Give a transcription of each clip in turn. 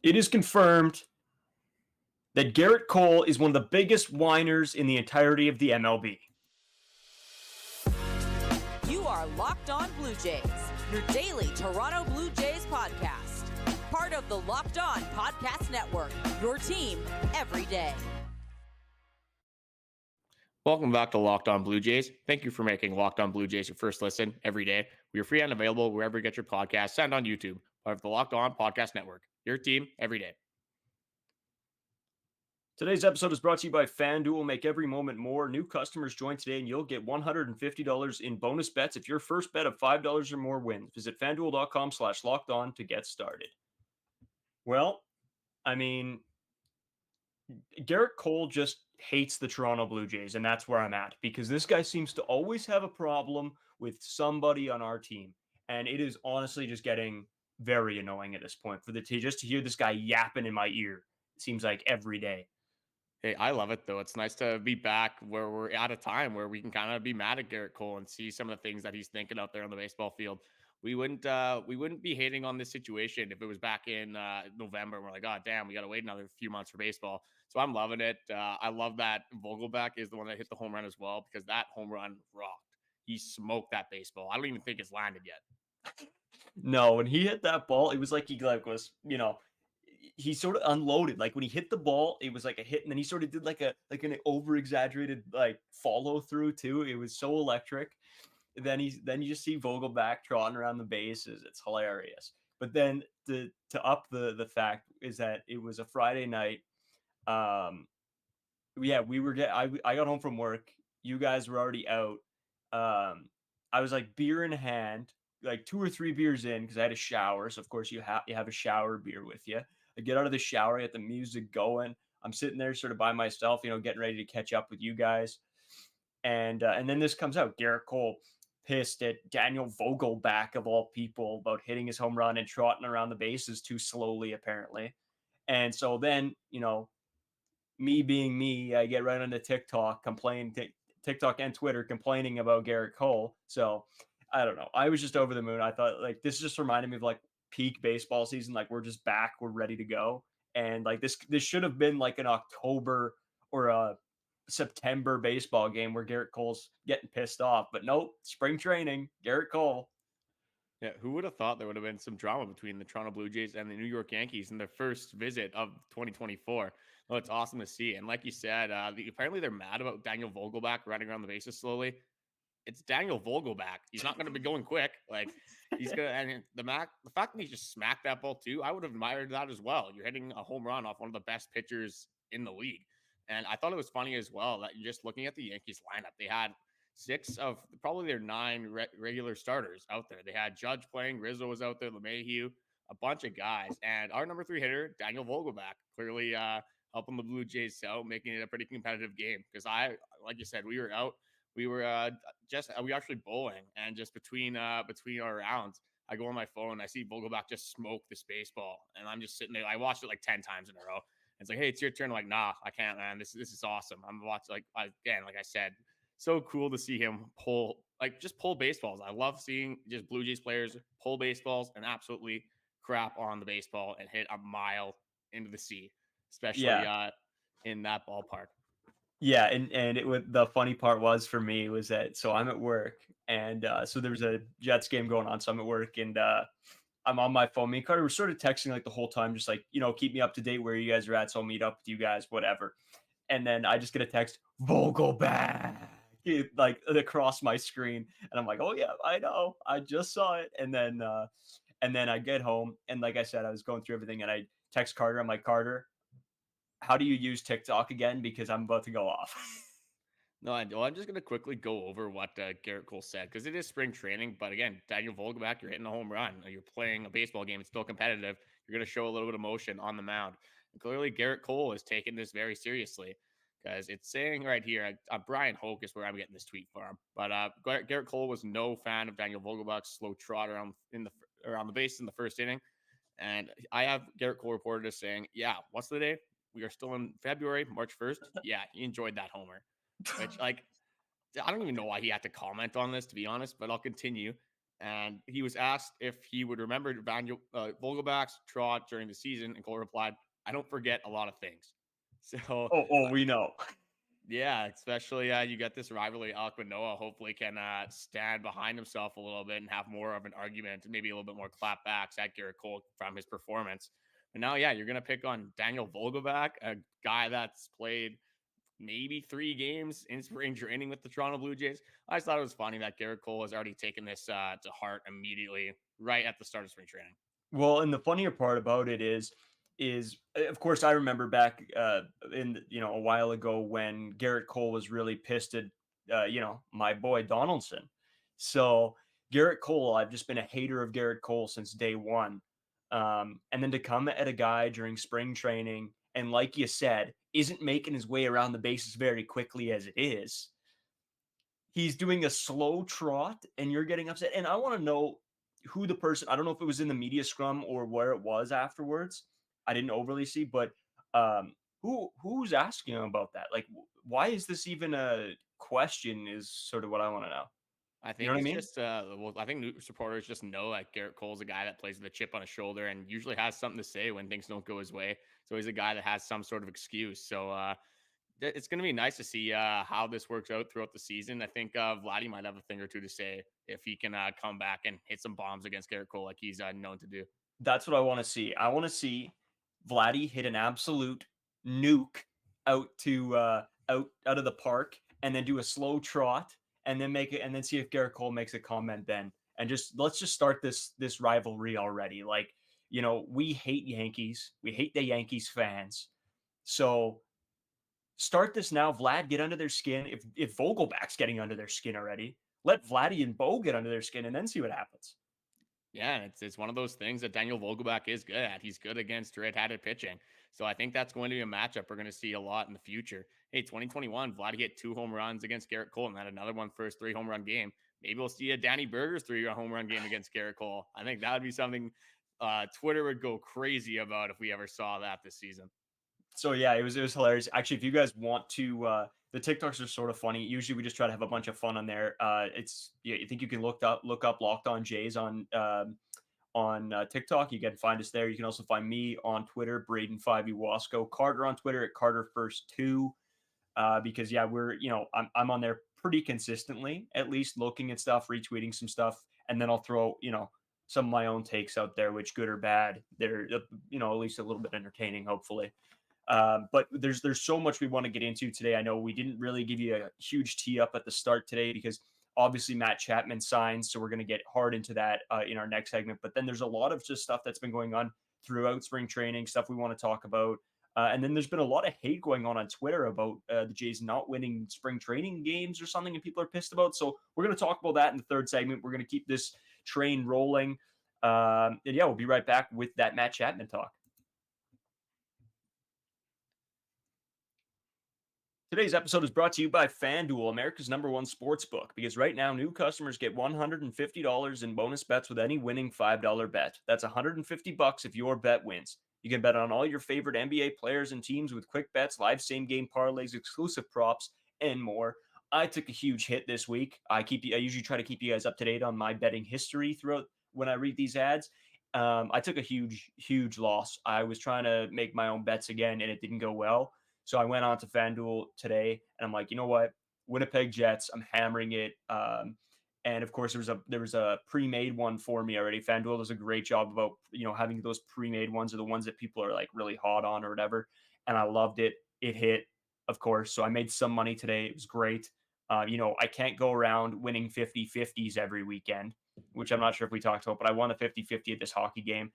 It is confirmed that Garitt Cole is one of the biggest whiners in the entirety of the MLB. You are Locked On Blue Jays, your daily Toronto Blue Jays podcast. Part of the Locked On Podcast Network, your team every day. Welcome back to Locked On Blue Jays. Thank you for making Locked On Blue Jays your first listen every day. We are free and available wherever you get your podcasts and on YouTube. Part of the Locked On Podcast Network, your team every day. Today's episode is brought to you by FanDuel. Make every moment more. New customers join today and you'll get $150 in bonus bets if your first bet of $5 or more wins. Visit FanDuel.com/lockedon to get started. Well, I mean, Garitt Cole just hates the Toronto Blue Jays, and that's where I'm at, because this guy seems to always have a problem with somebody on our team, and it is honestly just getting very annoying at this point for the team just to hear this guy yapping in my ear. It seems like every day. Hey, I love it, though. It's nice to be back where we're at a time where we can kind of be mad at Garitt Cole and see some of the things that he's thinking out there on the baseball field. We wouldn't be hating on this situation if it was back in November. We're like, oh, damn, we got to wait another few months for baseball. So I'm loving it. I love that Vogelbach is the one that hit the home run as well, because that home run rocked. He smoked that baseball. I don't even think it's landed yet. No, when he hit that ball, it was like he sort of unloaded. Like when he hit the ball, it was like a hit, and then he sort of did like an over exaggerated like follow through too. It was so electric. Then you just see Vogelbach trotting around the bases. It's hilarious. But then to up the fact is that it was a Friday night. I got home from work. You guys were already out. I was like beer in hand, like 2 or 3 beers in, because I had a shower. So of course you have a shower beer with you. I get out of the shower, I get the music going. I'm sitting there sort of by myself, getting ready to catch up with you guys. And then this comes out. Garitt Cole pissed at Daniel Vogelbach, of all people, about hitting his home run and trotting around the bases too slowly, apparently. And so then, me being me, I get right onto TikTok, TikTok and Twitter complaining about Garitt Cole. So I don't know. I was just over the moon. I thought like this just reminded me of like peak baseball season. Like we're just back, we're ready to go. And like this should have been like an October or a September baseball game where Garitt Cole's getting pissed off. But nope, spring training, Garitt Cole. Yeah, who would have thought there would have been some drama between the Toronto Blue Jays and the New York Yankees in their first visit of 2024? Well, it's awesome to see. And like you said, apparently they're mad about Daniel Vogelbach running around the bases slowly. It's Daniel Vogelbach. He's not going to be going quick. Like he's going to, and the fact that he just smacked that ball too, I would have admired that as well. You're hitting a home run off one of the best pitchers in the league. And I thought it was funny as well that you're just looking at the Yankees lineup. They had 6 of probably their 9 regular starters out there. They had Judge playing, Rizzo was out there, LeMahieu, a bunch of guys. And our number 3 hitter, Daniel Vogelbach, clearly helping the Blue Jays out, making it a pretty competitive game. Because like you said, we were out. We were actually bowling, and just between our rounds, I go on my phone, I see Vogelbach just smoke this baseball, and I'm just sitting there. I watched it like 10 times in a row. It's like, hey, it's your turn. I'm like, nah, I can't, man. This is awesome. I'm watching, like I said, so cool to see him pull baseballs. I love seeing just Blue Jays players pull baseballs and absolutely crap on the baseball and hit a mile into the sea, especially in that ballpark. Yeah, and the funny part was for me was that so I'm at work, and so there was a Jets game going on, so I'm at work, and I'm on my phone. Me and Carter were sort of texting like the whole time, just like, keep me up to date where you guys are at, so I'll meet up with you guys, whatever. And then I just get a text, Vogelbach, like across my screen, and I'm like, oh yeah, I know, I just saw it. And then I get home, and like I said, I was going through everything, and I text Carter. I'm like, Carter, how do you use TikTok again? Because I'm about to go off. No, I'm just going to quickly go over what Garitt Cole said, because it is spring training. But again, Daniel Vogelbach, you're hitting a home run. You're playing a baseball game. It's still competitive. You're going to show a little bit of motion on the mound. And clearly, Garitt Cole is taking this very seriously, because it's saying right here, Brian Hoke is where I'm getting this tweet from. But Garitt Cole was no fan of Daniel Vogelbach's slow trot around the base in the first inning. And I have Garitt Cole reported as saying, yeah, what's the day? We are still in February, March 1st. Yeah, he enjoyed that homer. Which, like, I don't even know why he had to comment on this, to be honest, but I'll continue. And he was asked if he would remember Vogelbach's trot during the season, and Cole replied, "I don't forget a lot of things." So, We know. yeah, especially you got this rivalry. Alec Manoah hopefully can stand behind himself a little bit and have more of an argument, and maybe a little bit more clapbacks at Garitt Cole from his performance. And now, yeah, you're going to pick on Daniel Vogelbach, a guy that's played maybe 3 games in spring training with the Toronto Blue Jays. I just thought it was funny that Garitt Cole has already taken this to heart immediately right at the start of spring training. Well, and the funnier part about it is of course I remember back a while ago when Garitt Cole was really pissed at my boy Donaldson. So Garitt Cole, I've just been a hater of Garitt Cole since day one. And then to come at a guy during spring training and, like you said, isn't making his way around the bases very quickly as it is. He's doing a slow trot and you're getting upset. And I want to know who the person, I don't know if it was in the media scrum or where it was afterwards. I didn't overly see, but who's asking him about that? Like, why is this even a question? Is sort of what I want to know. I You know think what I it's mean? just I think news reporters just know that Garitt Cole's a guy that plays with a chip on his shoulder and usually has something to say when things don't go his way. So he's a guy that has some sort of excuse. So it's going to be nice to see how this works out throughout the season. I think Vladdy might have a thing or two to say if he can come back and hit some bombs against Garitt Cole like he's known to do. That's what I want to see. I want to see Vladdy hit an absolute nuke out to out of the park and then do a slow trot and then make it and then see if Garitt Cole makes a comment then. And just let's just start this rivalry already. Like, we hate Yankees. We hate the Yankees fans. So start this now. Vlad, get under their skin. If Vogelbach's getting under their skin already, let Vladdy and Bo get under their skin and then see what happens. Yeah, it's one of those things that Daniel Vogelbach is good at. He's good against red-handed pitching. So I think that's going to be a matchup we're going to see a lot in the future. Hey, 2021, Vlad hit 2 home runs against Garitt Cole and had another one for his 3 home run game. Maybe we'll see a Danny Berger's 3 home run game against Garitt Cole. I think that would be something Twitter would go crazy about if we ever saw that this season. So yeah, it was hilarious. Actually, if you guys want to, the TikToks are sort of funny. Usually, we just try to have a bunch of fun on there. I think you can look up Locked On Jays on TikTok. You can find us there. You can also find me on Twitter, Braden 5 Wasco, Carter on Twitter at Carter First 2. Because yeah, I'm on there pretty consistently, at least looking at stuff, retweeting some stuff, and then I'll throw some of my own takes out there, which good or bad, they're at least a little bit entertaining, hopefully. But there's so much we want to get into today. I know we didn't really give you a huge tee up at the start today because obviously Matt Chapman signed, so we're going to get hard into that in our next segment. But then there's a lot of just stuff that's been going on throughout spring training, stuff we want to talk about. And then there's been a lot of hate going on Twitter about the Jays not winning spring training games or something, and people are pissed about. So we're going to talk about that in the third segment. We're going to keep this train rolling. And yeah, we'll be right back with that Matt Chapman talk. Today's episode is brought to you by FanDuel, America's #1 sports book, because right now new customers get $150 in bonus bets with any winning $5 bet. That's $150 if your bet wins. You can bet on all your favorite NBA players and teams with quick bets, live same-game parlays, exclusive props, and more. I took a huge hit this week. I usually try to keep you guys up to date on my betting history throughout when I read these ads. I took a huge loss. I was trying to make my own bets again, and it didn't go well. So I went on to FanDuel today, and I'm like, you know what? Winnipeg Jets. I'm hammering it. And of course, there was a pre-made one for me already. FanDuel does a great job about having those pre-made ones, are the ones that people are like really hot on or whatever. And I loved it. It hit, of course. So I made some money today. It was great. I can't go around winning 50-50s every weekend, which I'm not sure if we talked about, but I won a 50-50 at this hockey game.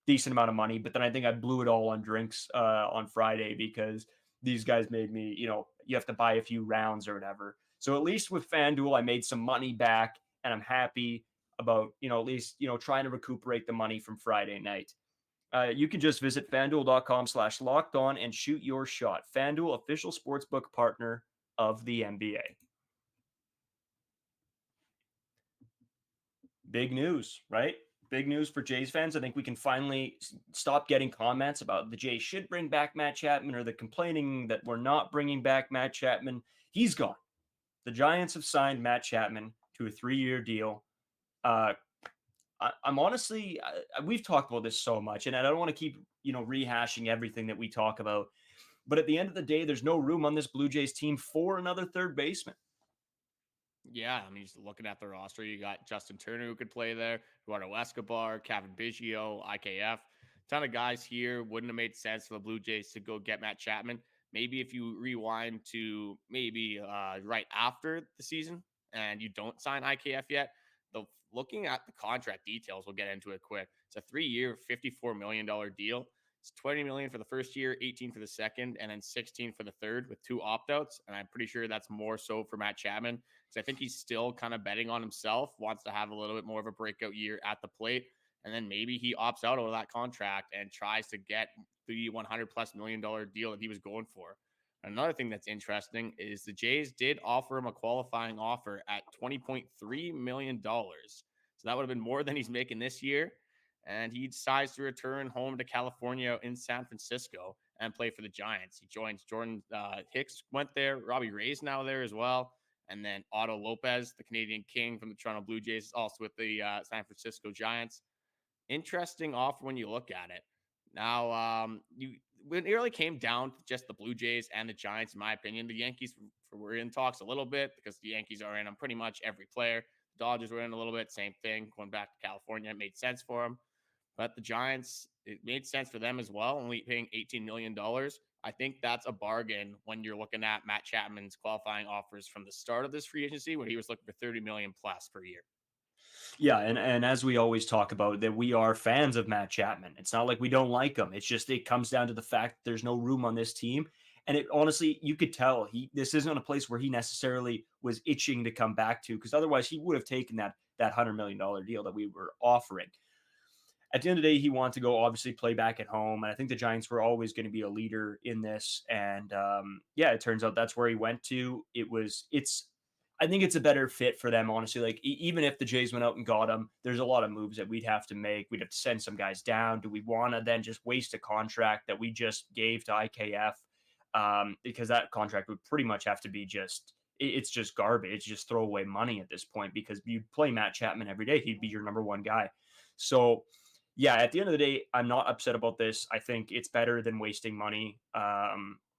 Decent amount of money, but then I think I blew it all on drinks on Friday because these guys made me, you have to buy a few rounds or whatever. So at least with FanDuel, I made some money back, and I'm happy about, at least, trying to recuperate the money from Friday night. You can just visit FanDuel.com/lockedon and shoot your shot. FanDuel, official sportsbook partner of the NBA. Big news, right? Big news for Jays fans. I think we can finally stop getting comments about the Jays should bring back Matt Chapman or the complaining that we're not bringing back Matt Chapman. He's gone. The Giants have signed Matt Chapman to a 3-year deal. Uh, I'm honestly, we've talked about this so much, and I don't want to keep, rehashing everything that we talk about. But at the end of the day, there's no room on this Blue Jays team for another third baseman. Yeah, I mean, just looking at the roster, you got Justin Turner who could play there, Eduardo Escobar, Kevin Biggio, IKF. Ton of guys here. Wouldn't have made sense for the Blue Jays to go get Matt Chapman. Maybe if you rewind to maybe right after the season and you don't sign IKF yet, looking at the contract details, we'll get into it quick. It's a 3-year, $54 million deal. It's 20 million for the first year, 18 for the second, and then 16 for the third with 2 opt-outs. And I'm pretty sure that's more so for Matt Chapman because I think he's still kind of betting on himself, wants to have a little bit more of a breakout year at the plate. And then maybe he opts out of that contract and tries to get the $100+ million deal that he was going for. Another thing that's interesting is the Jays did offer him a qualifying offer at $20.3 million. So that would have been more than he's making this year. And he decides to return home to California in San Francisco and play for the Giants. He joins Jordan Hicks went there. Robbie Ray's now there as well. And then Otto Lopez, the Canadian King from the Toronto Blue Jays, is also with the San Francisco Giants. Interesting offer when you look at it. Now, when it really came down to just the Blue Jays and the Giants, in my opinion, the Yankees were in talks a little bit because the Yankees are in on pretty much every player. The Dodgers were in a little bit, same thing. Going back to California, it made sense for them. But the Giants, it made sense for them as well, only paying $18 million. I think that's a bargain when you're looking at Matt Chapman's qualifying offers from the start of this free agency, where he was looking for 30 million plus per year. Yeah, and as we always talk about, that we are fans of Matt Chapman. It's not like we don't like him. It's just it comes down to the fact that there's no room on this team. And it honestly, you could tell this isn't a place where he necessarily was itching to come back to, because otherwise he would have taken that $100 million deal that we were offering. At the end of the day, he wanted to go obviously play back at home. And I think the Giants were always going to be a leader in this. And yeah, it turns out that's where he went to. I think it's a better fit for them, honestly. Like, even if the Jays went out and got him, there's a lot of moves that we'd have to make. We'd have to send some guys down. Do we want to then just waste a contract that we just gave to IKF? Because that contract would pretty much have to be it's just garbage. It's just throwaway money at this point, because you play Matt Chapman every day. He'd be your number one guy. So, yeah, at the end of the day, I'm not upset about this. I think it's better than wasting money.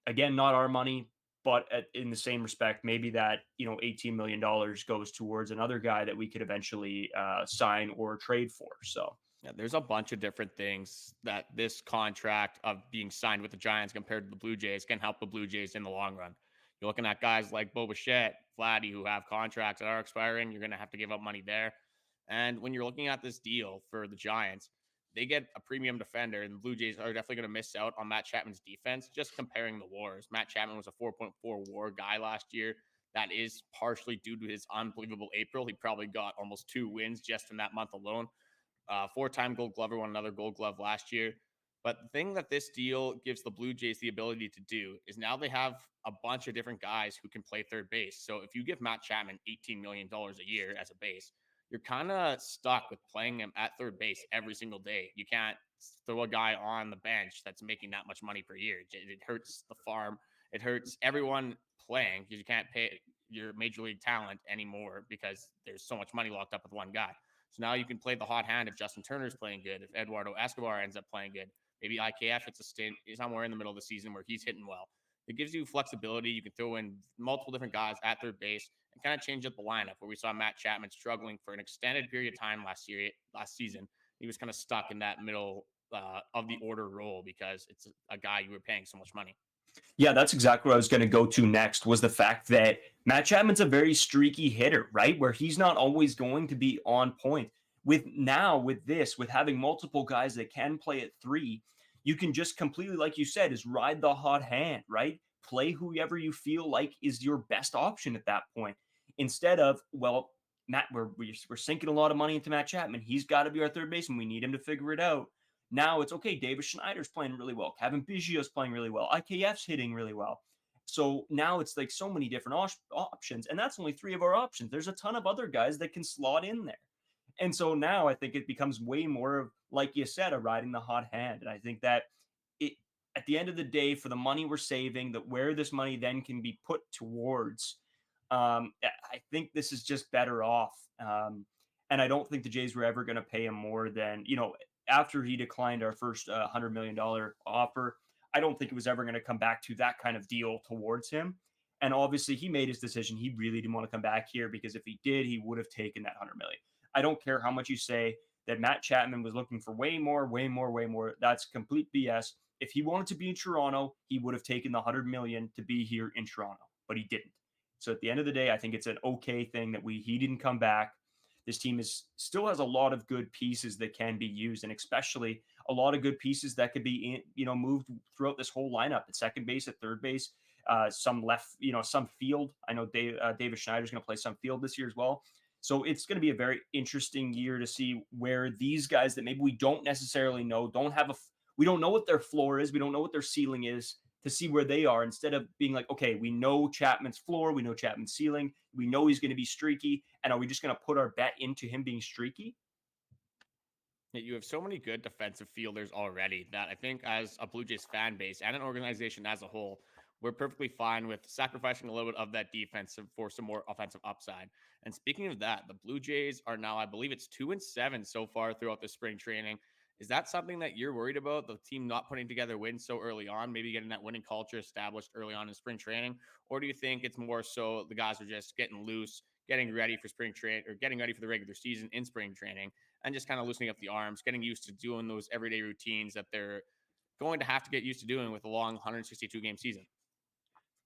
Again, not our money, but in the same respect, maybe that, $18 million goes towards another guy that we could eventually sign or trade for. So yeah, there's a bunch of different things that this contract of being signed with the Giants compared to the Blue Jays can help the Blue Jays in the long run. You're looking at guys like Bo Bichette, Vladdy, who have contracts that are expiring. You're going to have to give up money there. And when you're looking at this deal for the Giants, they get a premium defender, and the Blue Jays are definitely going to miss out on Matt Chapman's defense. Just comparing the WARs, Matt Chapman was a 4.4 WAR guy last year. That is partially due to his unbelievable April. He probably got almost 2 wins just in that month alone. 4-time Gold Glover, won another Gold Glove last year. But the thing that this deal gives the Blue Jays the ability to do is now they have a bunch of different guys who can play third base. So if you give Matt Chapman $18 million a year as a base, you're kind of stuck with playing him at third base every single day. You can't throw a guy on the bench that's making that much money per year. It hurts the farm. It hurts everyone playing because you can't pay your major league talent anymore because there's so much money locked up with one guy. So now you can play the hot hand if Justin Turner's playing good, if Eduardo Escobar ends up playing good. Maybe IKF, it's a stint somewhere in the middle of the season where he's hitting well. It gives you flexibility. You can throw in multiple different guys at third base and kind of change up the lineup, where we saw Matt Chapman struggling for an extended period of time last season. He was kind of stuck in that middle of the order role because it's a guy you were paying so much money. yeah, that's exactly what I was going to go to next, was the fact that Matt Chapman's a very streaky hitter, right? Where he's not always going to be on point. With having multiple guys that can play at 3, you can just completely, like you said, is ride the hot hand, right? Play whoever you feel like is your best option at that point. Instead of, well, Matt, we're sinking a lot of money into Matt Chapman. He's got to be our third baseman. We need him to figure it out. Now it's okay. David Schneider's playing really well. Kevin Biggio's playing really well. IKF's hitting really well. So now it's like so many different options. And that's only 3 of our options. There's a ton of other guys that can slot in there. And so now I think it becomes way more of, like you said, a riding the hot hand. And I think that at the end of the day, for the money we're saving, that where this money then can be put towards, I think this is just better off. And I don't think the Jays were ever going to pay him more than, after he declined our first $100 million offer, I don't think it was ever going to come back to that kind of deal towards him. And obviously, he made his decision. He really didn't want to come back here because if he did, he would have taken that 100 million. I don't care how much you say that Matt Chapman was looking for way more, way more, way more. That's complete BS. If he wanted to be in Toronto, he would have taken the 100 million to be here in Toronto, but he didn't. So at the end of the day, I think it's an okay thing that he didn't come back. This team still has a lot of good pieces that can be used, and especially a lot of good pieces that could be moved throughout this whole lineup at second base, at third base, some left, some field. I know David Schneider's going to play some field this year as well. So it's going to be a very interesting year to see where these guys that maybe we don't necessarily know, we don't know what their floor is, we don't know what their ceiling is, to see where they are, instead of being like, okay, we know Chapman's floor, we know Chapman's ceiling, we know he's going to be streaky, and are we just going to put our bet into him being streaky? You have so many good defensive fielders already that I think as a Blue Jays fan base and an organization as a whole, we're perfectly fine with sacrificing a little bit of that defense for some more offensive upside. And speaking of that, the Blue Jays are now, I believe it's 2-7 so far throughout the spring training. Is that something that you're worried about, the team not putting together wins so early on, maybe getting that winning culture established early on in spring training? Or do you think it's more so the guys are just getting loose, getting ready for spring training, or getting ready for the regular season in spring training, and just kind of loosening up the arms, getting used to doing those everyday routines that they're going to have to get used to doing with a long 162 game season?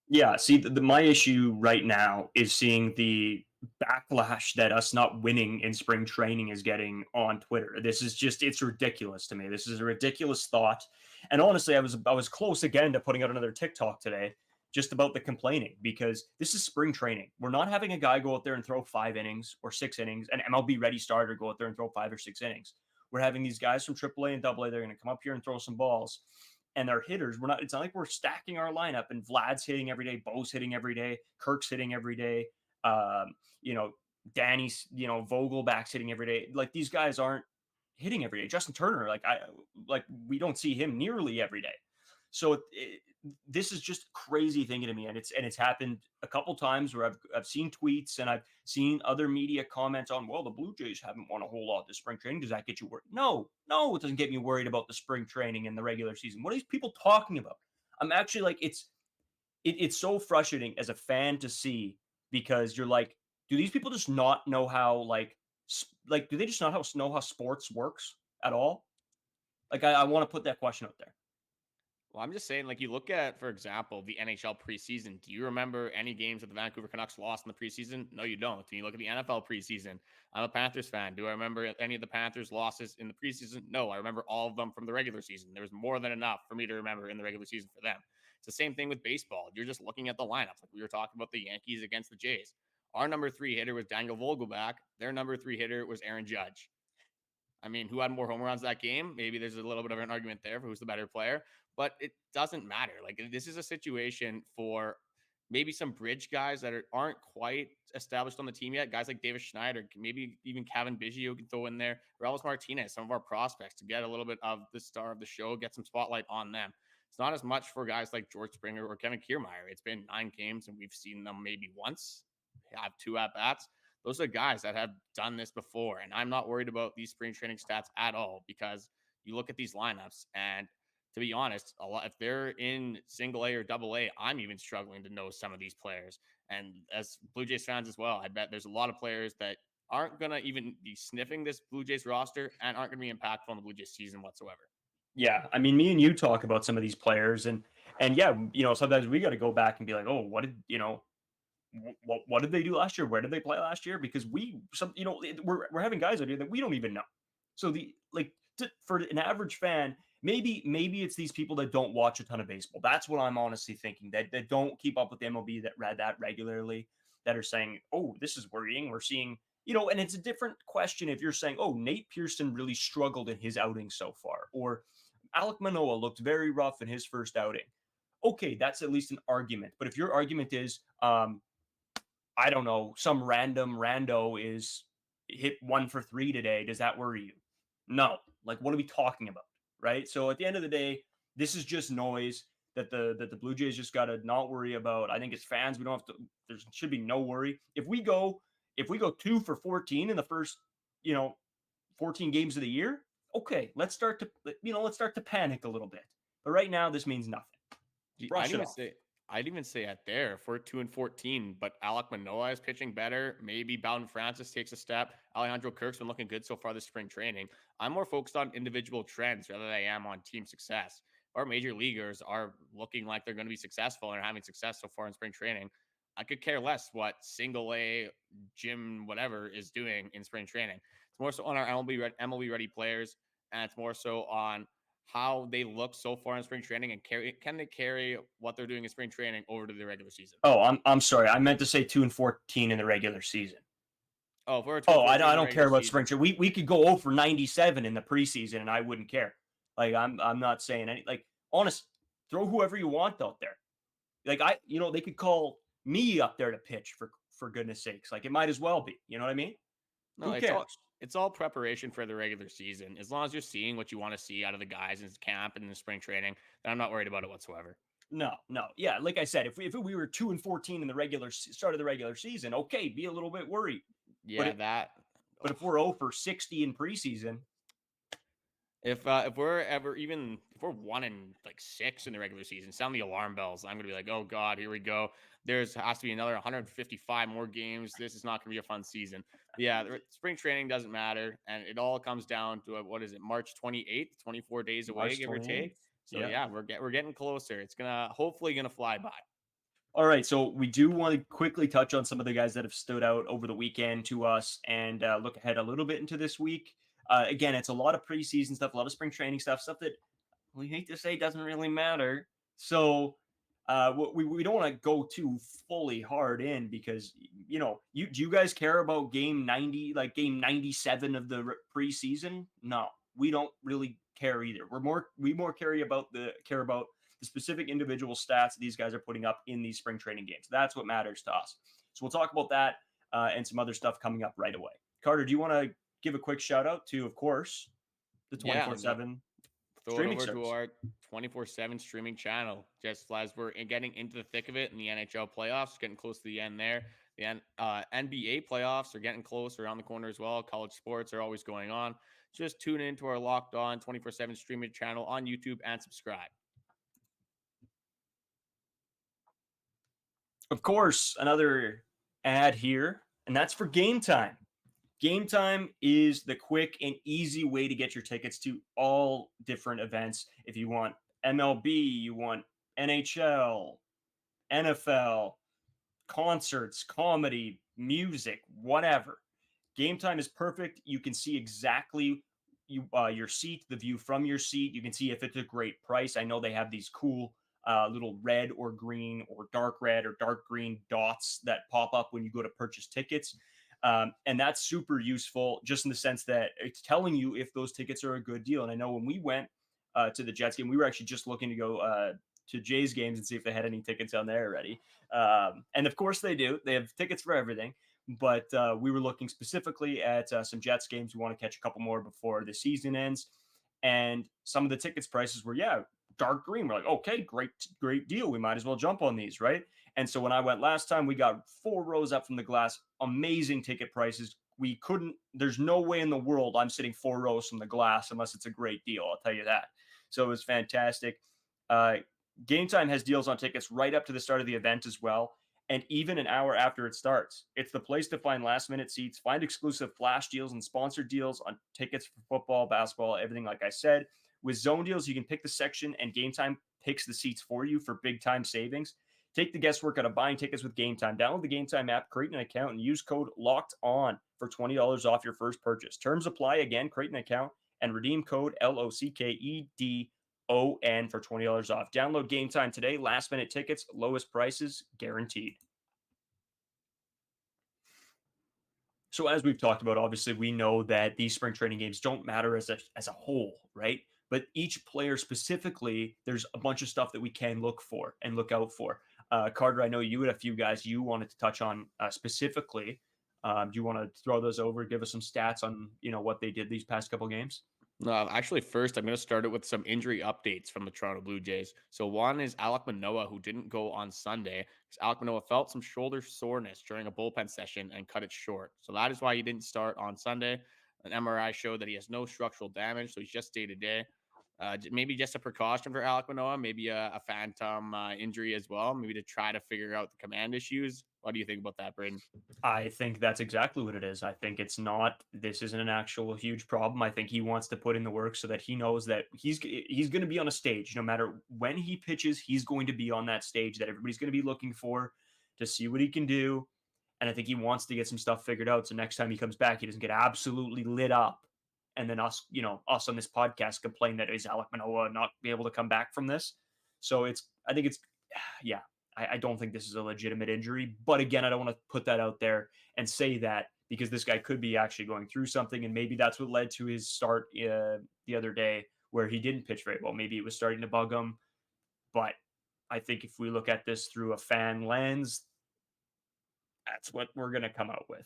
Yeah, see, my issue right now is seeing the backlash that us not winning in spring training is getting on Twitter. It's ridiculous to me. This is a ridiculous thought. And honestly, I was close again to putting out another TikTok today just about the complaining, because this is spring training. We're not having a guy go out there and throw 5 innings or 6 innings, an MLB ready starter go out there and throw 5 or 6 innings. We're having these guys from AAA and AA. They're going to come up here and throw some balls, and our hitters, it's not like we're stacking our lineup and Vlad's hitting every day, Bo's hitting every day, Kirk's hitting every day, um, you know, Danny's, Vogelbach's hitting every day. Like, these guys aren't hitting every day. Justin Turner, we don't see him nearly every day. So this is just crazy thinking to me, and it's happened a couple times where I've seen tweets and I've seen other media comments on, well, the Blue Jays haven't won a whole lot this spring training. Does that get you worried? No, it doesn't get me worried about the spring training and the regular season. What are these people talking about? I'm actually like, it's so frustrating as a fan to see, because you're like, do these people just not know how do they just not know how sports works at all? Like, I want to put that question out there. Well, I'm just saying, like, you look at, for example, the NHL preseason. Do you remember any games that the Vancouver Canucks lost in the preseason? No, you don't. And you look at the NFL preseason. I'm a Panthers fan. Do I remember any of the Panthers' losses in the preseason? No, I remember all of them from the regular season. There was more than enough for me to remember in the regular season for them. It's the same thing with baseball. You're just looking at the lineups. Like, we were talking about the Yankees against the Jays. Our number 3 hitter was Daniel Vogelbach. Their number 3 hitter was Aaron Judge. I mean, who had more home runs that game? Maybe there's a little bit of an argument there for who's the better player, but it doesn't matter. Like, this is a situation for maybe some bridge guys that aren't quite established on the team yet. Guys like David Schneider, maybe even Kevin Biggio can throw in there. Ramos Martinez, some of our prospects, to get a little bit of the star of the show, get some spotlight on them. It's not as much for guys like George Springer or Kevin Kiermaier. It's been 9 games and we've seen them maybe once have 2 at-bats. Those are guys that have done this before. And I'm not worried about these spring training stats at all, because you look at these lineups, and to be honest, if they're in single A or double A, I'm even struggling to know some of these players. And as Blue Jays fans as well, I bet there's a lot of players that aren't going to even be sniffing this Blue Jays roster and aren't going to be impactful on the Blue Jays season whatsoever. Yeah, I mean, me and you talk about some of these players, and yeah, sometimes we got to go back and be like, oh, what did they do last year? Where did they play last year? Because we're having guys out here that we don't even know. So for an average fan, maybe it's these people that don't watch a ton of baseball. That's what I'm honestly thinking, that don't keep up with the MLB, that read that regularly, that are saying, oh, this is worrying. We're seeing, and it's a different question if you're saying, oh, Nate Pearson really struggled in his outing so far, or Alek Manoah looked very rough in his first outing. Okay, that's at least an argument. But if your argument is, I don't know, some random rando is hit 1 for 3 today, does that worry you? No. Like, what are we talking about? Right. So at the end of the day, this is just noise that the Blue Jays just got to not worry about. I think as fans, we don't have to, there should be no worry. If we go 2 for 14 in the first know, 14 games of the year, okay, let's start to panic a little bit. But right now, this means nothing. Brush it off. I'd even say at there if we're 2-14, but Alek Manoah is pitching better. Maybe Bowden Francis takes a step. Alejandro Kirk's been looking good so far this spring training. I'm more focused on individual trends rather than I am on team success. Our major leaguers are looking like they're going to be successful and are having success so far in spring training. I could care less what single A, Jim, whatever is doing in spring training. It's more so on our MLB ready players, and it's more so on how they look so far in spring training and can they carry what they're doing in spring training over to the regular season. Oh, I'm sorry. I meant to say 2-14 in the regular season. Oh, if we're I don't care about spring training. We could go 0-97 in the preseason and I wouldn't care. Like I'm not saying any, like, honest, throw whoever you want out there. Like they could call me up there to pitch for goodness sakes. Like it might as well be. You know what I mean? No, Who cares? It's all preparation for the regular season. As long as you're seeing what you want to see out of the guys in camp and in the spring training, then I'm not worried about it whatsoever. No. Yeah, like I said, if we were 2-14 in the start of the regular season, okay, be a little bit worried. Yeah, But if we're 0-60 in preseason, if we're 1-6 in the regular season, sound the alarm bells. I'm gonna be like, oh god, here we go. Has to be another 155 more games. This is not gonna be a fun season. But yeah, spring training doesn't matter, and it all comes down to what is it, March 28th, 24 days away, give or take. So yeah, we're getting closer. It's hopefully gonna fly by. All right, so we do want to quickly touch on some of the guys that have stood out over the weekend to us and look ahead a little bit into this week. Again, it's a lot of preseason stuff, a lot of spring training stuff that we hate to say doesn't really matter. So we don't want to go too fully hard in because, do you guys care about game 90, like game 97 of the preseason? No, we don't really care either. We more care about the specific individual stats these guys are putting up in these spring training games. That's what matters to us. So we'll talk about that and some other stuff coming up right away. Carter, do you want to give a quick shout out to, of course, the 24/7 streaming service? To our 24/7 streaming channel, just as we're getting into the thick of it in the NHL playoffs, getting close to the end there. The NBA playoffs are getting close around the corner as well. College sports are always going on. Just tune into our Locked On 24/7 streaming channel on YouTube and subscribe. Of course, another ad here, and that's for Game Time. Game Time is the quick and easy way to get your tickets to all different events. If you want MLB, you want NHL, NFL, concerts, comedy, music, whatever. Game Time is perfect. You can see exactly your seat, the view from your seat. You can see if it's a great price. I know they have these cool little red or green or dark red or dark green dots that pop up when you go to purchase tickets. And that's super useful just in the sense that it's telling you if those tickets are a good deal. And I know when we went to the Jets game, we were actually just looking to go to Jays games and see if they had any tickets on there already. And of course they do. They have tickets for everything. But we were looking specifically at some Jets games. We want to catch a couple more before the season ends. And some of the tickets prices were, dark green. We're like, okay, great deal. We might as well jump on these, right? And so when I went last time, we got 4 rows up from the glass. Amazing ticket prices. There's no way in the world I'm sitting 4 rows from the glass unless it's a great deal. I'll tell you that. So it was fantastic. Game Time has deals on tickets right up to the start of the event as well. And even an hour after it starts. It's the place to find last-minute seats, find exclusive flash deals and sponsored deals on tickets for football, basketball, everything like I said. With zone deals, you can pick the section and Game Time picks the seats for you for big-time savings. Take the guesswork out of buying tickets with Game Time. Download the Game Time app, create an account, and use code LOCKEDON for $20 off your first purchase. Terms apply. Again, create an account and redeem code LOCKEDON for $20 off. Download Game Time today. Last-minute tickets, lowest prices guaranteed. So as we've talked about, obviously, we know that these spring training games don't matter as a whole, right? But each player specifically, there's a bunch of stuff that we can look for and look out for. Carter, I know you had a few guys you wanted to touch on specifically. Do you want to throw those over, give us some stats on what they did these past couple games? Actually, first, I'm going to start it with some injury updates from the Toronto Blue Jays. So one is Alek Manoah, who didn't go on Sunday. Alek Manoah felt some shoulder soreness during a bullpen session and cut it short. So that is why he didn't start on Sunday. An MRI showed that he has no structural damage, so he's just day to day. Maybe just a precaution for Alek Manoah, maybe a phantom injury as well, maybe to try to figure out the command issues. What do you think about that, Braden? I think that's exactly what it is. I think it's not. This isn't an actual huge problem. I think he wants to put in the work so that he knows that he's going to be on a stage no matter when he pitches. He's going to be on that stage that everybody's going to be looking for to see what he can do. And I think he wants to get some stuff figured out. So next time he comes back, he doesn't get absolutely lit up. And then us on this podcast complain that is Alek Manoah not be able to come back from this. So I think it's, yeah, I don't think this is a legitimate injury. But again, I don't want to put that out there and say that because this guy could be actually going through something. And maybe that's what led to his start the other day where he didn't pitch very well. Maybe it was starting to bug him. But I think if we look at this through a fan lens, that's what we're going to come out with.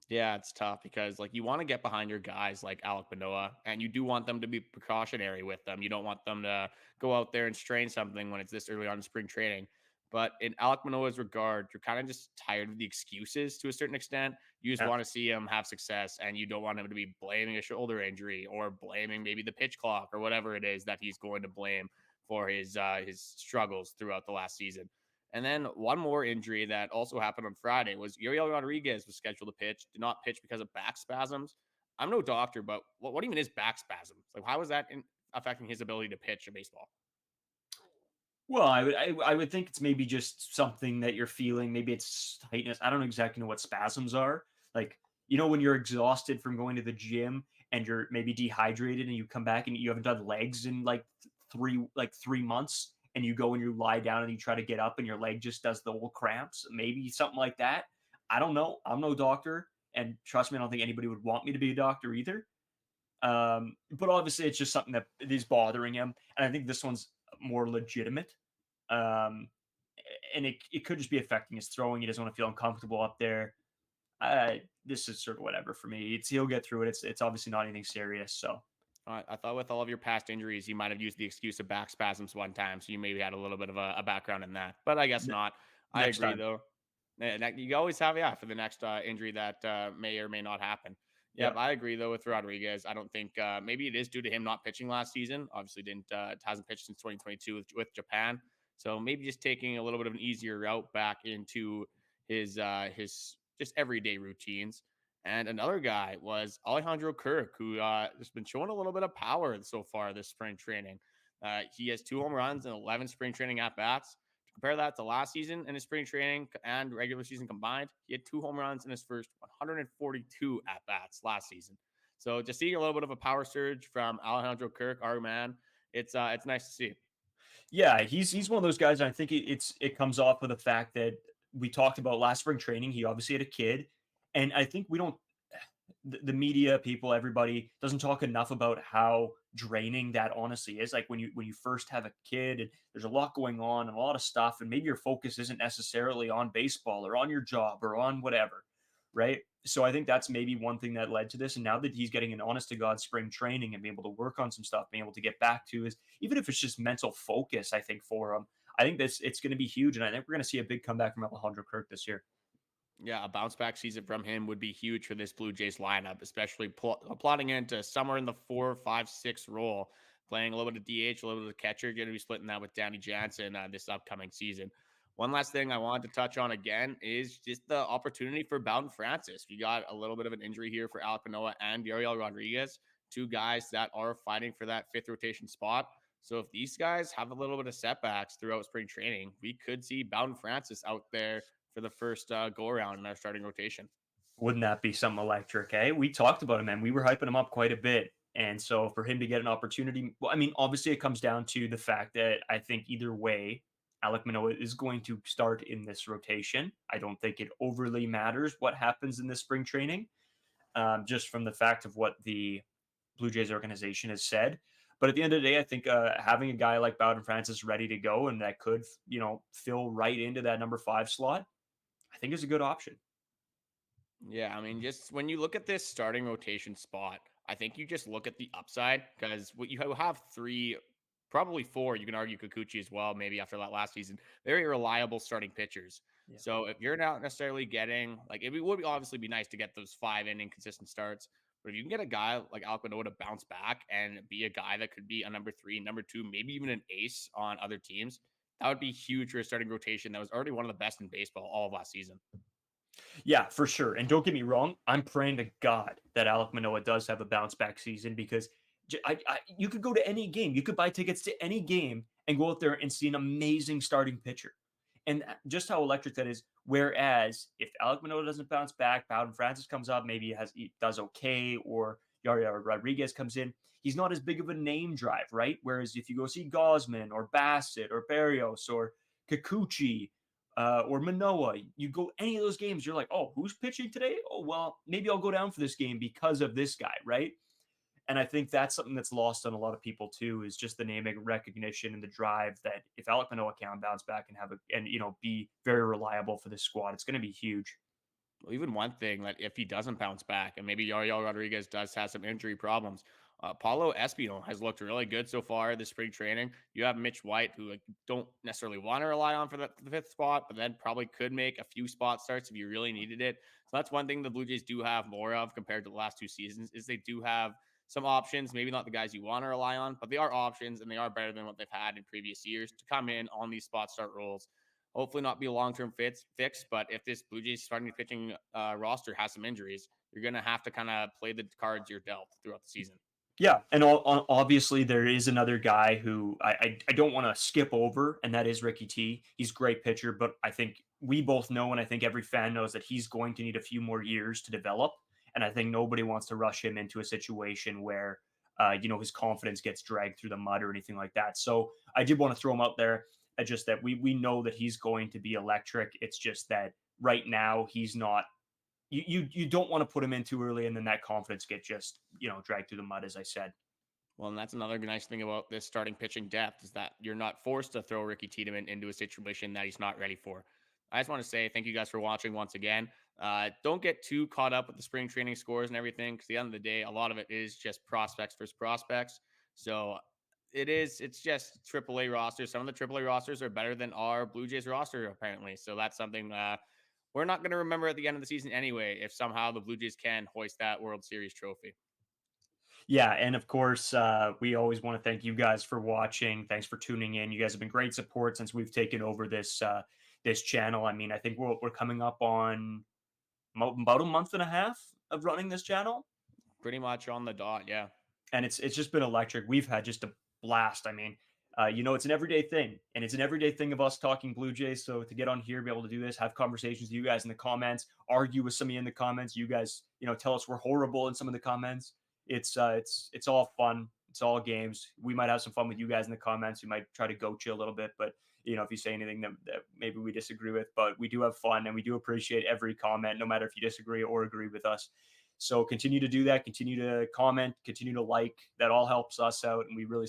Yeah, it's tough because like you want to get behind your guys like Alek Manoah, and you do want them to be precautionary with them. You don't want them to go out there and strain something when it's this early on in spring training. But in Alek Manoah's regard, you're kind of just tired of the excuses to a certain extent. You just Yeah. want to see him have success, and you don't want him to be blaming a shoulder injury or blaming maybe the pitch clock or whatever it is that he's going to blame for his struggles throughout the last season. And then one more injury that also happened on Friday was Uriel Rodriguez was scheduled to pitch, did not pitch because of back spasms. I'm no doctor, but what even is back spasms? Like, how is that affecting his ability to pitch a baseball? Well, I would think it's maybe just something that you're feeling. Maybe it's tightness. I don't exactly know what spasms are. Like, when you're exhausted from going to the gym and you're maybe dehydrated and you come back and you haven't done legs in like 3 months and you go and you lie down and you try to get up and your leg just does the little cramps. Maybe something like that. I don't know. I'm no doctor. And trust me, I don't think anybody would want me to be a doctor either. But obviously it's just something that is bothering him. And I think this one's more legitimate. Um, and it could just be affecting his throwing. He doesn't want to feel uncomfortable up there. This is sort of whatever for me. He'll get through it. It's obviously not anything serious. So I thought with all of your past injuries, you might have used the excuse of back spasms one time, so you maybe had a little bit of a background in that. But I guess ne- not. I next agree time, though. You always have, yeah, for the next injury that may or may not happen. yeah. Yep, I agree though with Rodriguez. I don't think maybe it is due to him not pitching last season. Obviously, didn't hasn't pitched since 2022 with Japan. So maybe just taking a little bit of an easier route back into his just everyday routines. And another guy was Alejandro Kirk, who has been showing a little bit of power so far this spring training. He has 2 home runs and 11 spring training at bats. To compare that to last season in his spring training and regular season combined, he had 2 home runs in his first 142 at bats last season. So just seeing a little bit of a power surge from Alejandro Kirk, our man, it's nice to see. Yeah, he's one of those guys. And I think it comes off of the fact that we talked about last spring training. He obviously had a kid, and I think we don't. The media, people, everybody doesn't talk enough about how draining that honestly is. Like when you first have a kid, and there's a lot going on and a lot of stuff, and maybe your focus isn't necessarily on baseball or on your job or on whatever, right? So I think that's maybe one thing that led to this. And now that he's getting an honest to God spring training and being able to work on some stuff, being able to get back to his, even if it's just mental focus, I think for him, I think it's going to be huge. And I think we're going to see a big comeback from Alejandro Kirk this year. Yeah, a bounce back season from him would be huge for this Blue Jays lineup, especially plotting into somewhere in the 4, 5, 6 role, playing a little bit of DH, a little bit of catcher. Going to be splitting that with Danny Jansen this upcoming season. One last thing I wanted to touch on again is just the opportunity for Bowden Francis. We got a little bit of an injury here for Alek Manoah and Uriel Rodriguez, 2 guys that are fighting for that 5th rotation spot. So if these guys have a little bit of setbacks throughout spring training, we could see Bowden Francis out there for the first go around in our starting rotation. Wouldn't that be something electric? Eh? We talked about him, and we were hyping him up quite a bit. And so for him to get an opportunity, well, I mean, obviously it comes down to the fact that I think either way, Alek Manoah is going to start in this rotation. I don't think it overly matters what happens in this spring training, just from the fact of what the Blue Jays organization has said. But at the end of the day, I think having a guy like Bowden Francis ready to go and that could, fill right into that number 5 slot, I think is a good option. Yeah, I mean, just when you look at this starting rotation spot, I think you just look at the upside because what you have 3, probably 4. You can argue Kikuchi as well, maybe after that last season. Very reliable starting pitchers. Yeah. So if you're not necessarily getting like it would obviously be nice to get those 5 inning consistent starts, But if you can get a guy like Alek Manoah to bounce back and be a guy that could be a number 3, number 2, maybe even an ace on other teams, that would be huge for a starting rotation that was already one of the best in baseball all of last season. Yeah, for sure. And don't get me wrong, I'm praying to God that Alek Manoah does have a bounce back season because you could go to any game, you could buy tickets to any game and go out there and see an amazing starting pitcher. And just how electric that is. Whereas if Alek Manoah doesn't bounce back, Bowden Francis comes up, maybe he does okay, or Yari Rodriguez comes in, he's not as big of a name drive, right? Whereas if you go see Gosman or Bassett or Barrios or Kikuchi, or Manoah, you go any of those games, you're like, oh, who's pitching today? Oh, well, maybe I'll go down for this game because of this guy, right? And I think that's something that's lost on a lot of people too, is just the name recognition and the drive that if Alek Manoah can bounce back and be very reliable for this squad, it's going to be huge. Well, even one thing that if he doesn't bounce back and maybe Yariel Rodriguez does have some injury problems, Paulo Espino has looked really good so far this spring training. You have Mitch White, who don't necessarily want to rely on for the 5th spot, but then probably could make a few spot starts if you really needed it. So that's one thing the Blue Jays do have more of compared to the last 2 seasons is they do have some options, maybe not the guys you want to rely on, but they are options and they are better than what they've had in previous years to come in on these spot start roles. Hopefully not be a long-term fix, but if this Blue Jays starting pitching roster has some injuries, you're going to have to kind of play the cards you're dealt throughout the season. Yeah, and obviously there is another guy who I don't want to skip over, and that is Ricky T. He's a great pitcher, but I think we both know, and I think every fan knows that he's going to need a few more years to develop. And I think nobody wants to rush him into a situation where, his confidence gets dragged through the mud or anything like that. So I did want to throw him out there. Just that we know that he's going to be electric. It's just that right now he's not. You don't want to put him in too early, and then that confidence get just dragged through the mud, as I said. Well, and that's another nice thing about this starting pitching depth is that you're not forced to throw Ricky Tiedemann into a situation that he's not ready for. I just want to say thank you guys for watching once again. Don't get too caught up with the spring training scores and everything because at the end of the day, a lot of it is just prospects versus prospects. So it's just AAA rosters. Some of the AAA rosters are better than our Blue Jays roster, apparently. So that's something we're not going to remember at the end of the season anyway if somehow the Blue Jays can hoist that World Series trophy. Yeah, and of course, we always want to thank you guys for watching. Thanks for tuning in. You guys have been great support since we've taken over this channel. I mean, I think we're coming up on about a month and a half of running this channel. Pretty much on the dot, yeah. And it's just been electric. We've had just a blast. I mean, it's an everyday thing, and it's an everyday thing of us talking Blue Jays. So to get on here, be able to do this, have conversations with you guys in the comments, argue with some of you in the comments. You guys, tell us we're horrible in some of the comments. It's all fun. It's all games. We might have some fun with you guys in the comments. We might try to goat you a little bit, but if you say anything that maybe we disagree with, but we do have fun and we do appreciate every comment, no matter if you disagree or agree with us. So continue to do that. Continue to comment. Continue to like. That all helps us out, and we really,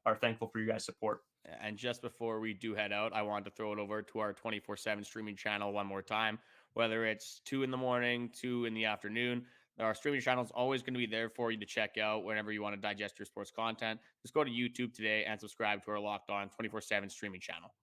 are thankful for you guys' support. And just before we do head out, I wanted to throw it over to our 24/7 streaming channel one more time. Whether it's 2 in the morning, 2 in the afternoon, our streaming channel is always going to be there for you to check out whenever you want to digest your sports content. Just go to YouTube today and subscribe to our Locked On 24/7 streaming channel.